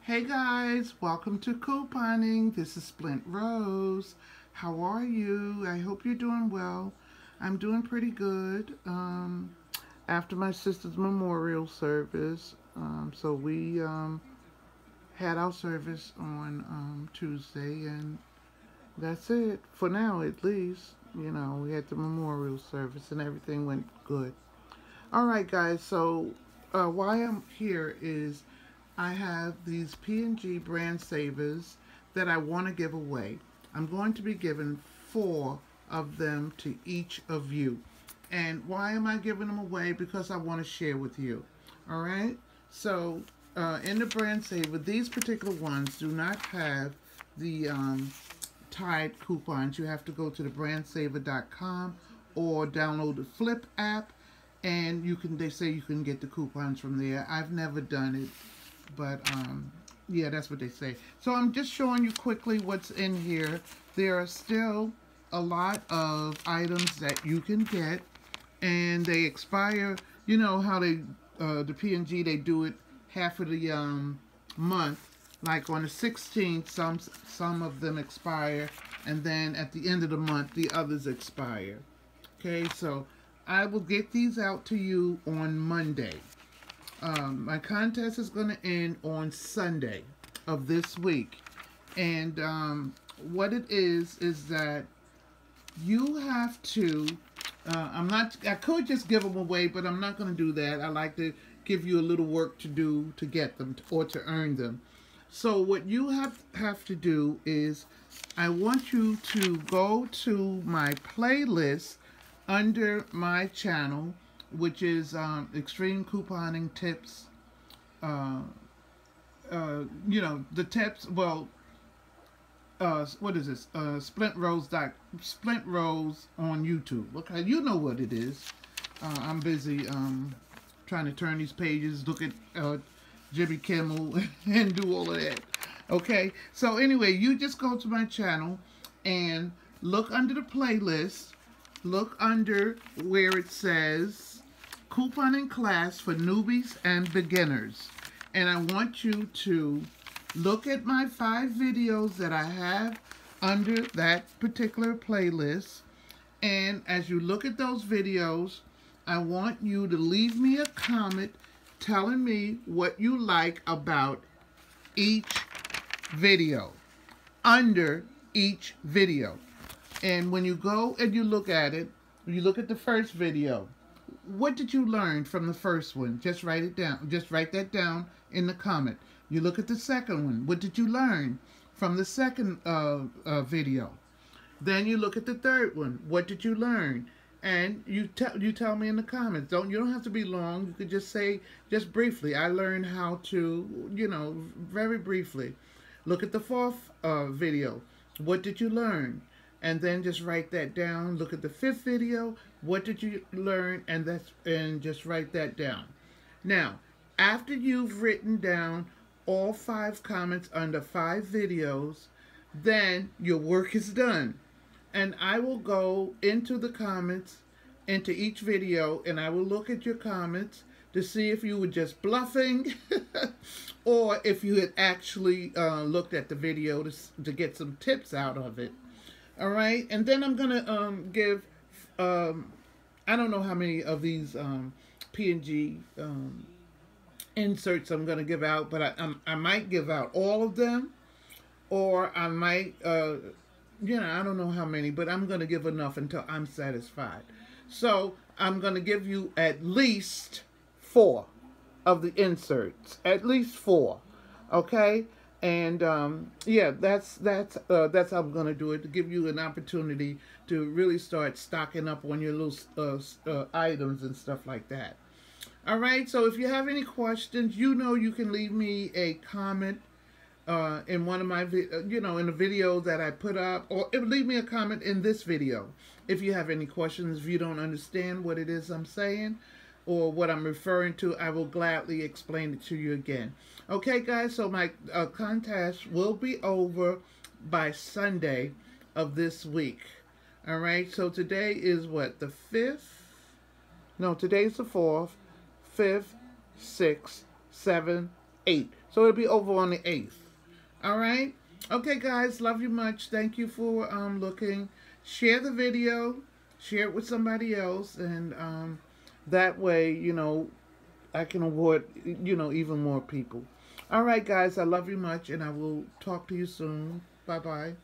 Hey guys, welcome to couponing. This is Splint Rose. How are you? I hope you're doing well. I'm doing pretty good. After my sister's memorial service, so we had our service on Tuesday, and that's it for now, at least. You know, we had the memorial service, and everything went good. All right, guys. So why I'm here is I have these P&G brand savers that I want to give away. I'm going to be giving 4 of them to each of you. And why am I giving them away? Because I want to share with you. All right? So in the brand saver, these particular ones do not have the Tide coupons. You have to go to the brandsaver.com or download the Flip app, and they say you can get the coupons from there. I've never done it, but yeah, that's what they say. So I'm just showing you quickly what's in here. There are still a lot of items that you can get, and they expire. You know how they the P&G, they do it half of the month. Like on the 16th, some of them expire, and then at the end of the month, the others expire. Okay, so I will get these out to you on Monday. My contest is going to end on Sunday of this week. And what it is that you have to, I could just give them away, but I'm not going to do that. I like to give you a little work to do to get them or to earn them. So what you have to do is I want you to go to my playlist under my channel, which is Extreme Couponing Tips. You know, the tips, well, what is this? Splint Rose on YouTube. Okay, you know what it is. I'm busy trying to turn these pages, look at Jimmy Kimmel, and do all of that. Okay, so anyway, you just go to my channel and look under the playlist. Look under where it says Couponing Class for Newbies and Beginners. And I want you to look at my 5 videos that I have under that particular playlist. And as you look at those videos, I want you to leave me a comment telling me what you like about each video, under each video. And when you go and you look at it, you look at the first video, what did you learn from the first one? Just write it down. Just write that down in the comment. You look at the second one. What did you learn from the second video? Then you look at the third one. What did you learn? And you tell me in the comments. You don't have to be long. You could just say, just briefly, I learned how to, you know, very briefly. Look at the fourth video. What did you learn? And then just write that down. Look at the 5th video. What did you learn? And just write that down. Now, after you've written down all 5 comments under 5 videos, then your work is done. And I will go into the comments, into each video, and I will look at your comments to see if you were just bluffing or if you had actually looked at the video to get some tips out of it. All right, and then I'm going to give, I don't know how many of these P&G inserts I'm going to give out, but I might give out all of them, or I might, you know, I don't know how many, but I'm going to give enough until I'm satisfied. So I'm going to give you at least 4 of the inserts, at least 4, okay? And yeah, that's how I'm going to do it, to give you an opportunity to really start stocking up on your little items and stuff like that. All right, so if you have any questions, you know you can leave me a comment in one of my, you know, in the video that I put up, or leave me a comment in this video. If you have any questions, if you don't understand what it is I'm saying, or what I'm referring to, I will gladly explain it to you again. Okay, guys, so my contest will be over by Sunday of this week. All right, so today is what, the 5th? No, today's the 4th, 5th, 6th, 7th, 8th. So it'll be over on the 8th. All right? Okay, guys. Love you much. Thank you for looking. Share the video. Share it with somebody else. And that way, you know, I can award, you know, even more people. All right, guys. I love you much. And I will talk to you soon. Bye-bye.